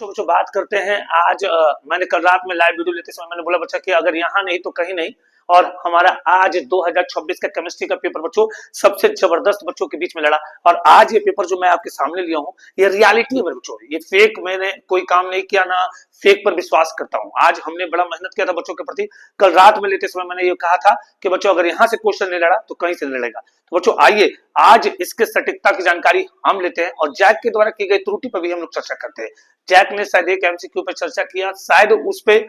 बच्चों बात करते हैं आज। मैंने कल रात में लाइव वीडियो लेते समय मैंने बोला बच्चा कि अगर यहाँ नहीं तो कहीं नहीं। और हमारा आज 2026 का केमिस्ट्री का पेपर बच्चों सबसे जबरदस्त बच्चों के बीच में लड़ा। और आज ये पेपर जो मैं आपके सामने लिया हूँ ये रियलिटी है मेरे बच्चों, ये फेक मैंने कोई काम नहीं किया ना फेक पर विश्वास करता हूँ। आज हमने बड़ा मेहनत किया था बच्चों के प्रति। कल रात में लेते समय मैंने ये कहा था कि बच्चों अगर यहाँ से क्वेश्चन नहीं लड़ा तो कहीं से नहीं लड़ेगा। तो बच्चों आइए आज इसके सटीकता की जानकारी हम लेते हैं और जैक के द्वारा की गई त्रुटि पर भी हम लोग चर्चा करते हैं। जैक ने शायद एक एमसीक्यू पे चर्चा किया, शायद उस पे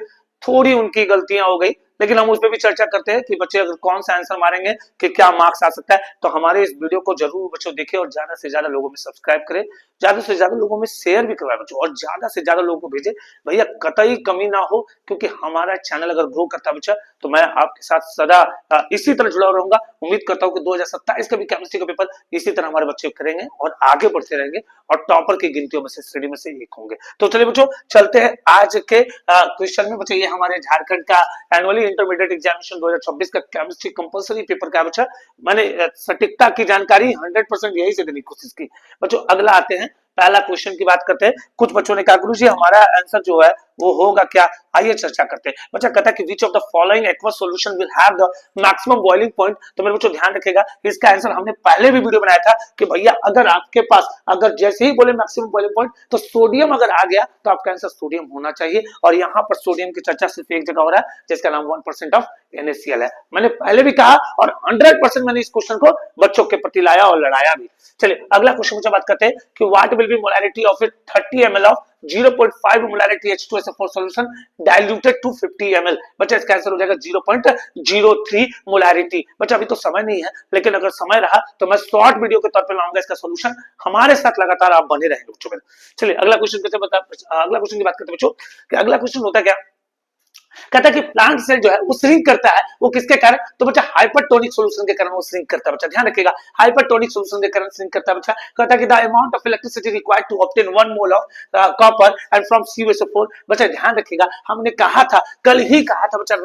थोड़ी उनकी गलतियां हो गई, लेकिन हम उस पर भी चर्चा करते हैं कि बच्चे अगर कौन सा आंसर मारेंगे कि क्या मार्क्स आ सकता है। तो हमारे इस वीडियो को जरूर बच्चों देखें और ज्यादा से ज्यादा लोगों में सब्सक्राइब करें, ज्यादा से ज्यादा लोगों में शेयर भी करवाएं बच्चों, और ज्यादा से ज्यादा लोगों को भेजें। भैया कतई कमी ना हो, क्योंकि हमारा चैनल अगर ग्रो करता बच्चा तो मैं आपके साथ सदा इसी तरह जुड़ा रहूंगा। उम्मीद करता हूँ कि 2027 का भी केमिस्ट्री का पेपर इसी तरह हमारे बच्चे करेंगे और आगे बढ़ते रहेंगे और टॉपर की गिनतियों में से श्रेणी में से एक होंगे। तो चलिए बच्चों चलते हैं आज के क्वेश्चन में। बच्चों ये हमारे झारखंड का एनुअली इंटरमीडिएट एग्जामिनेशन 2026 का केमिस्ट्री कंपलसरी पेपर का बच्चा मैंने सटीकता की जानकारी 100% यही से देने की कोशिश की। बच्चों अगला आते हैं, पहला क्वेश्चन की बात करते हैं। कुछ बच्चों ने कहा गुरुजी हमारा आंसर जो है वो होगा क्या, आइए चर्चा करते हैं। बच्चा कहता है कि which of the following aqueous solution will have the maximum boiling point. तो मेरे बच्चों ध्यान रखिएगा, इसका आंसर हमने पहले भी वीडियो बनाया था कि भैया अगर आपके पास अगर जैसे ही बोले मैक्सिमम बॉइलिंग पॉइंट तो सोडियम अगर आ गया तो आपका आंसर सोडियम होना चाहिए। और यहाँ पर सोडियम की चर्चा सिर्फ एक जगह हो रहा है जिसका नाम 1% ऑफ NaCl है। मैंने पहले भी कहा और 100% मैंने इस क्वेश्चन को बच्चों के प्रति लाया और लड़ाया भी। चलिए अगला क्वेश्चन मुझे बात करते हैं कि what will be molarity of 30 ml of 0.5 molarity H2SO4 solution diluted to 50 ml। बच्चा इसका आंसर हो जाएगा 0.03 मोलैरिटी। बच्चा अभी तो समय नहीं है, लेकिन अगर समय रहा तो मैं शॉर्ट वीडियो के तौर पे लाऊंगा इसका सॉल्यूशन। हमारे साथ लगातार आप बने रहेंगे बच्चों में। चलिए अगला क्वेश्चन की बात करते हैं बच्चों कि अगला क्वेश्चन होता है क्या, कहता है कि प्लांट सेल जो है वो श्रिंक करता है, वो किसके कारण, तो बच्चा हाइपरटोनिक सॉल्यूशन के कारण वो श्रिंक करता है। बच्चा ध्यान रखिएगा, हाइपरटोनिक सॉल्यूशन के कारण श्रिंक करता है। बच्चा कहता है कि the amount of electricity required to obtain 1 mole of copper and from CuSO4। बच्चा ध्यान रखिएगा, हमने कहा था कल ही कहा था बच्चा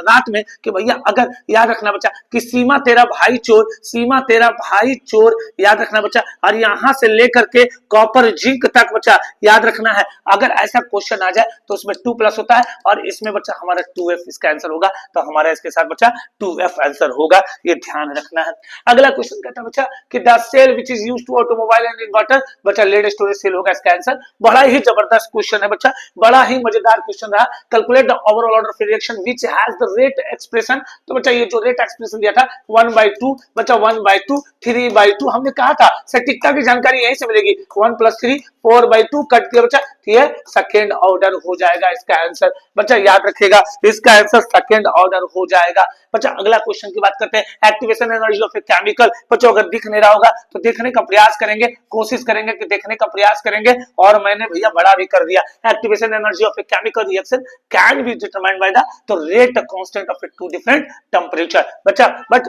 रात में कि भैया अगर याद रखना बच्चा कि सीमा तेरा भाई चोर, सीमा तेरा भाई चोर, याद रखना बच्चा। और यहां से लेकर के कॉपर जिंक तक बच्चा याद रखना है। अगर ऐसा क्वेश्चन आ जाए तो उसमें 2+ होता है और इसमें बच्चा हमारा 2F इसका आंसर होगा। तो हमारा इसके साथ बच्चा 2F आंसर होगा, ये ध्यान रखना है। अगला क्वेश्चन कहता है बच्चा कि the cell which is used to automobile and inverter, बच्चा लेड स्टोरेज सेल होगा इसका आंसर। बड़ा ही जबरदस्त क्वेश्चन है बच्चा, बड़ा ही मजेदार क्वेश्चन रहा। Calculate the overall order of reaction which has the rate expression. तो बच्चा ये जो रेट एक्सप्रेशन दिया था 1/2 बच्चा 1/2 3/2, हमने कहा था सटीकता की जानकारी यहीं से मिलेगी। 1 + 3 4/2 कट किया बच्चा, ये सेकंड ऑर्डर हो जाएगा इसका आंसर। बच्चा याद रखिएगा इसका आंसर सेकंड ऑर्डर हो जाएगा। बच्चा अगला क्वेश्चन की बात करते हैं, activation energy of a chemical. बच्चों अगर दिख नहीं रहा होगा तो देखने का प्रयास करेंगे, कोशिश करेंगे कि देखने का प्रयास करेंगे। और मैंने भैया बड़ा भी कर दिया, activation energy of a chemical reaction can be determined by the rate constant of A 2 different temperature. बच्चा बट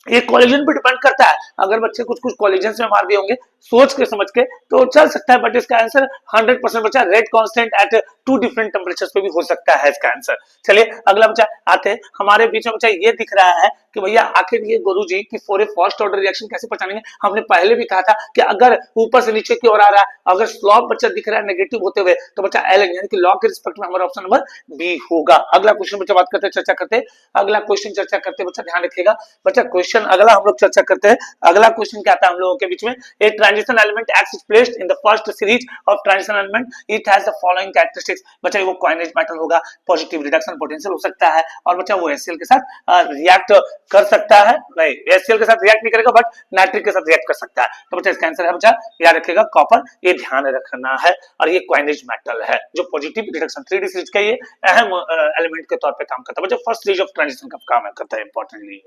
ये कॉलेजन पे डिपेंड करता है, अगर बच्चे कुछ कॉलेजन में मार दिए होंगे सोच के समझ के तो चल सकता है, बट इसका आंसर 100% बच्चा rate constant eight 2 different temperatures पे भी हो सकता है इसका आंसर। चलिए अगला बच्चा आते हैं, हमारे बीच में बच्चा ये दिख रहा है कि भैया आखिर ये गुरुजी कि for a first order reaction कैसे पहचानेंगे। हमने पहले भी कहा था कि अगर ऊपर से नीचे की ओर आ रहा है, अगर स्लोप बच्चा दिख रहा है नेगेटिव होते हुए तो बच्चा एल यानी कि लॉग के रिस्पेक्ट में हमारा ऑप्शन नंबर बी होगा। अगला क्वेश्चन बच्चा बात करते हैं, चर्चा करते हैं। अगला क्वेश्चन चर्चा करते हैं बच्चा, ध्यान रखिएगा बच्चा क्वेश्चन अगला हम लोग चर्चा करते हैं। अगला क्वेश्चन क्या आता है हम लोगों के बीच में, a transition element x is placed in the first series of transition element, it has the following characteristics. बच्चा वो कॉइनेज मेटल होगा, पॉजिटिव रिडक्शन पोटेंशियल हो सकता है और बच्चा वो HCl के साथ रिएक्ट कर सकता है, नहीं HCl के साथ रिएक्ट नहीं करेगा बट नाइट्रिक के साथ रिएक्ट कर सकता है। तो बच्चा इसका आंसर है बच्चा याद रखिएगा कॉपर, ये ध्यान रखना है। और ये कॉइनेज मेटल है जो पॉजिटिव रिडक्शन 3D सीरीज का ये अहम एलिमेंट के तौर पे काम करता है। बच्चा फर्स्ट सीरीज ऑफ ट्रांजिशन का काम करता है, इंपॉर्टेंटली।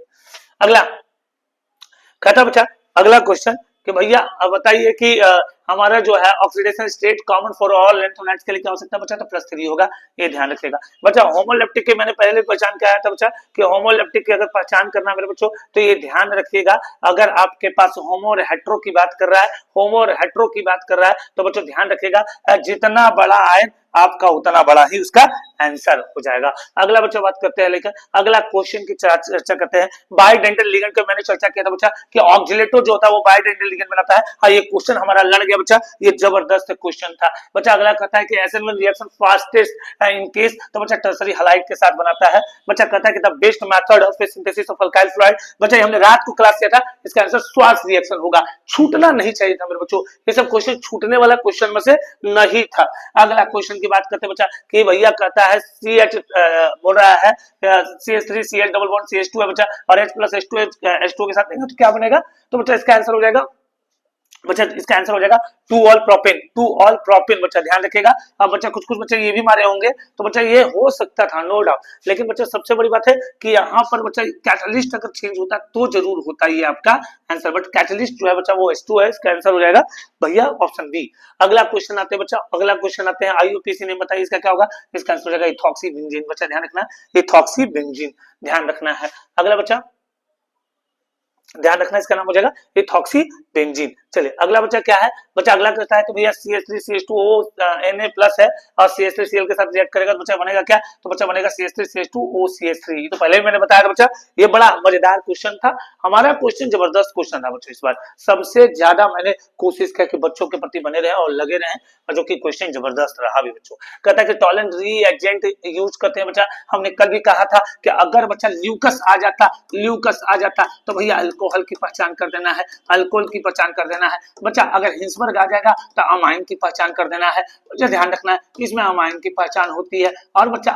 अगला कहता बच्चा अगला क्वेश्चन कि भैया अब बताइए कि हमारा जो है oxidation state common for all lanthanides के लिए क्या हो सकता है बच्चा, तो +3 होगा, ये ध्यान रखिएगा। बच्चा होमोलेप्टिक के मैंने पहले पहचान किया था बच्चा कि होमोलेप्टिक की अगर पहचान करना मेरे बच्चों तो ये ध्यान रखिएगा, अगर आपके पास होमो और हेट्रो की बात कर रहा है, होमो और हेट्रो की बात कर रहा है तो बच्चों ध्यान रखिएगा जितना बड़ा आयन आपका उतना बड़ा ही उसका आंसर हो जाएगा। अगला बच्चा बात करते हैं, लेकिन अगला क्वेश्चन की चर्चा करते हैं। बाइडेंटल लिगेंड का मैंने चर्चा किया था बच्चा कि ऑक्जिलेटो जो होता है वो बाइडेंटल लिगेंड बनाता है। हाँ ये क्वेश्चन हमारा लड़ गया बच्चा, ये जबरदस्त क्वेश्चन था बच्चा। अगला कहता है कि acid reaction fastest in case, तो बच्चा टर्सरी हैलाइड के साथ बनाता है। बच्चा कहता है कि the best method of synthesis of alkyl fluoride, बच्चा हमने रात को क्लास किया था, इसका आंसर श्वास रिएक्शन होगा। छूटना नहीं चाहिए था मेरे बच्चों, ये सब क्वेश्चन छूटने वाला क्वेश्चन में से नहीं था। अगला क्वेश्चन की बात करते हैं बच्चा कि भैया कहता है CH बोल रहा है CH3 CH double bond CH2 है बच्चा, और H प्लस H2 के साथ देंगे तो क्या बनेगा, तो बच्चा इसका आंसर हो जाएगा बच्चा, इसका आंसर हो जाएगा टू ऑल प्रोपेन बच्चा, ध्यान रखिएगा। अब बच्चा कुछ कुछ बच्चे ये भी मारे होंगे, तो बच्चा ये हो सकता था नो डाउट, लेकिन बच्चा सबसे बड़ी बात है कि यहाँ पर बच्चा कैटलिस्ट अगर चेंज होता तो जरूर होता ये आपका आंसर, बट कैटलिस्ट जो है बच्चा वो H2 है, इसका आंसर हो जाएगा भैया ऑप्शन बी। अगला क्वेश्चन आते हैं बच्चा, अगला क्वेश्चन आते हैं IUPAC ने बताइए इसका क्या होगा, इसका आंसर हो जाएगा इथॉक्सी बेंजीन बच्चा, ध्यान रखना इथॉक्सी बेंजीन, ध्यान रखना है। अगला बच्चा ध्यान रखना, इसका नाम हो जाएगा इथॉक्सी बेंजीन। चलिए अगला बच्चा क्या है बच्चा, अगला कहता है कि भैया CH3 CH2O Na+ है और CH3Cl के साथ रिएक्ट करेगा तो बच्चा बनेगा क्या, तो बच्चा बनेगा CH3 CH2O CH3। ये तो पहले भी मैंने बताया था बच्चा, ये बड़ा मजेदार क्वेश्चन था हमारा, क्वेश्चन जबरदस्त क्वेश्चन था बच्चों। इस बार सबसे ज्यादा मैंने कोशिश की कि बच्चों के प्रति बने रहे और लगे रहे, और जो कि क्वेश्चन जबरदस्त रहा भी बच्चों। कहता है कि टॉलेंट रिएजेंट यूज करते हैं बच्चा, हमने कल भी कहा था कि अगर बच्चा ल्यूकस आ जाता तो भैया अल्कोहल की पहचान कर देना है, अल्कोहल की पहचान कर देना है बच्चा। अगर हिंसबर्ग आ जाएगा तो अमाइन की पहचान कर देना है बच्चा, ध्यान रखना है इसमें अमाइन की पहचान होती है। और बच्चा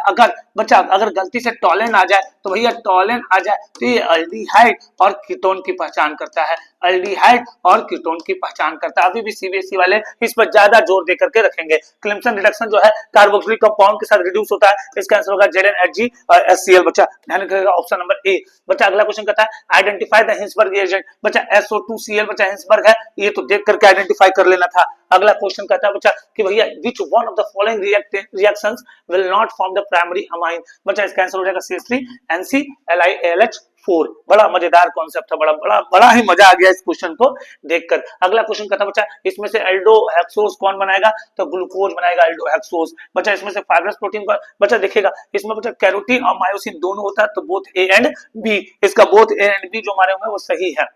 अगर गलती से टॉलेन आ जाए तो भैया टॉलेन आ जाए तो ये अल्डिहाइड और कीटोन की पहचान करता है, अल्डिहाइड और कीटोन की पहचान करता है। अभी भी CBSE वाले इस पर ज्यादा जोर देकर के रखेंगे। क्लिम्सन रिडक्शन जो है कार्बोक्सिलिक कंपाउंड के साथ रिड्यूस होता है, इसका आंसर होगा ZnHg और HCl बच्चा, ध्यान रखिएगा ऑप्शन नंबर ए बच्चा। अगला क्वेश्चन कहता है आइडेंटिफाई द हिंसबर्ग रिएजेंट, बच्चा SO2Cl बच्चा हिंसबर्ग है, ये तो देख करके आइडेंटिफाई कर लेना था। अगला क्वेश्चन कहता है बच्चा कि भैया which one of the following reactions will not form the primary amine, बच्चा इसका आंसर हो जाएगा CH3NClIALH4। बड़ा मजेदार कॉन्सेप्ट था, बड़ा ही मजा आ गया इस क्वेश्चन को देखकर। अगला क्वेश्चन कहता है बच्चा इसमें से एल्डोहेक्सोज कौन बनाएगा, तो ग्लूकोज बनाएगा एल्डोहेक्सोज बच्चा। इसमें से फाइब्रस प्रोटीन का बच्चा देखिएगा, इसमें बच्चा कैरोटीन और मायोसिन दोनों होता है, तो बोथ A एंड B, इसका बोथ A एंड B जो हमारे होंगे वो सही है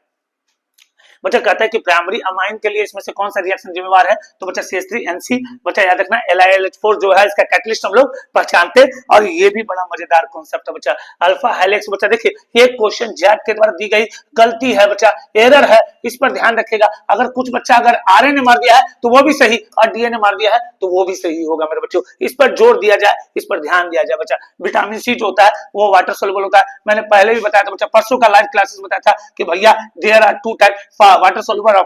बच्चा। कहता है कि प्राइमरी अमाइन के लिए इसमें से कौन सा रिएक्शन जिम्मेवार है, तो बच्चा CH3NC बच्चा, याद रखना LiLH4 जो है इसका कैटलिस्ट हम लोग पहचानते, और ये भी बड़ा मजेदार कॉन्सेप्ट है बच्चा। अल्फा हेलिक्स बच्चा देखिए ये क्वेश्चन जैक के द्वारा दी गई गलती है बच्चा, एरर है, इस पर ध्यान रखिएगा। अगर कुछ बच्चा अगर RNA मार दिया है तो वो भी सही, और DNA मार दिया है तो वो भी सही होगा मेरे बच्चों, इस पर जोर दिया जाए, इस पर ध्यान दिया जाए बच्चा। विटामिन C जो होता है वो वाटर सोल्युबल होता है, मैंने पहले भी बताया था बच्चा, परसों का लाइव क्लासेस बताया था कि भैया there are two type water soluble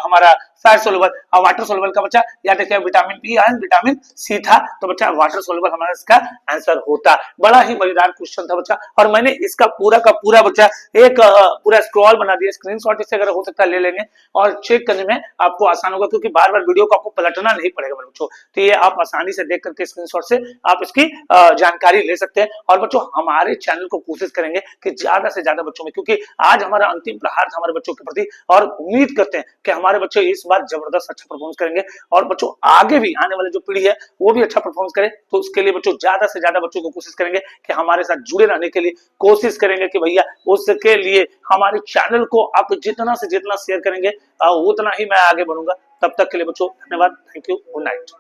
हमारा फैट सोल्युबल, और वाटर सोल्युबल का बच्चा याद रखिए vitamin B and vitamin C था, तो बच्चा वाटर सोल्युबल हमारा इसका आंसर होता। बड़ा ही मजेदार क्वेश्चन था बच्चा, और मैंने इसका पूरा का पूरा बच्चा एक पूरा स्क्रॉल बना दिया, स्क्रीनशॉट इससे अगर हो सकता है ले लेंगे और चेक करने में आपको आसान होगा, क्योंकि बार बार वीडियो को आपको पलटना नहीं पड़ेगा बच्चों। तो ये आप आसानी से देख करके स्क्रीनशॉट से आप इसकी जानकारी ले सकते हैं। और बच्चों हमारे चैनल को कोशिश करेंगे कि ज्यादा से ज्यादा बच्चों में, क्योंकि आज हमारा अंतिम प्रहार था हमारे बच्चों के प्रति, और उम्मीद करते हैं कि हमारे बच्चे इस बार जबरदस्त अच्छा परफॉर्मेंस करेंगे, और बच्चों आगे भी आने वाले जो पीढ़ी है वो भी अच्छा परफॉर्मेंस करे। तो उसके लिए बच्चों ज्यादा से ज्यादा बच्चों को कोशिश करेंगे कि हमारे साथ जुड़े रहने के लिए कोशिश करेंगे कि भैया उसके लिए हमारे चैनल को आप जितना से जितना शेयर करेंगे उतना ही मैं आगे बढ़ूंगा। तब तक के लिए बच्चों धन्यवाद, थैंक यू, गुड नाइट।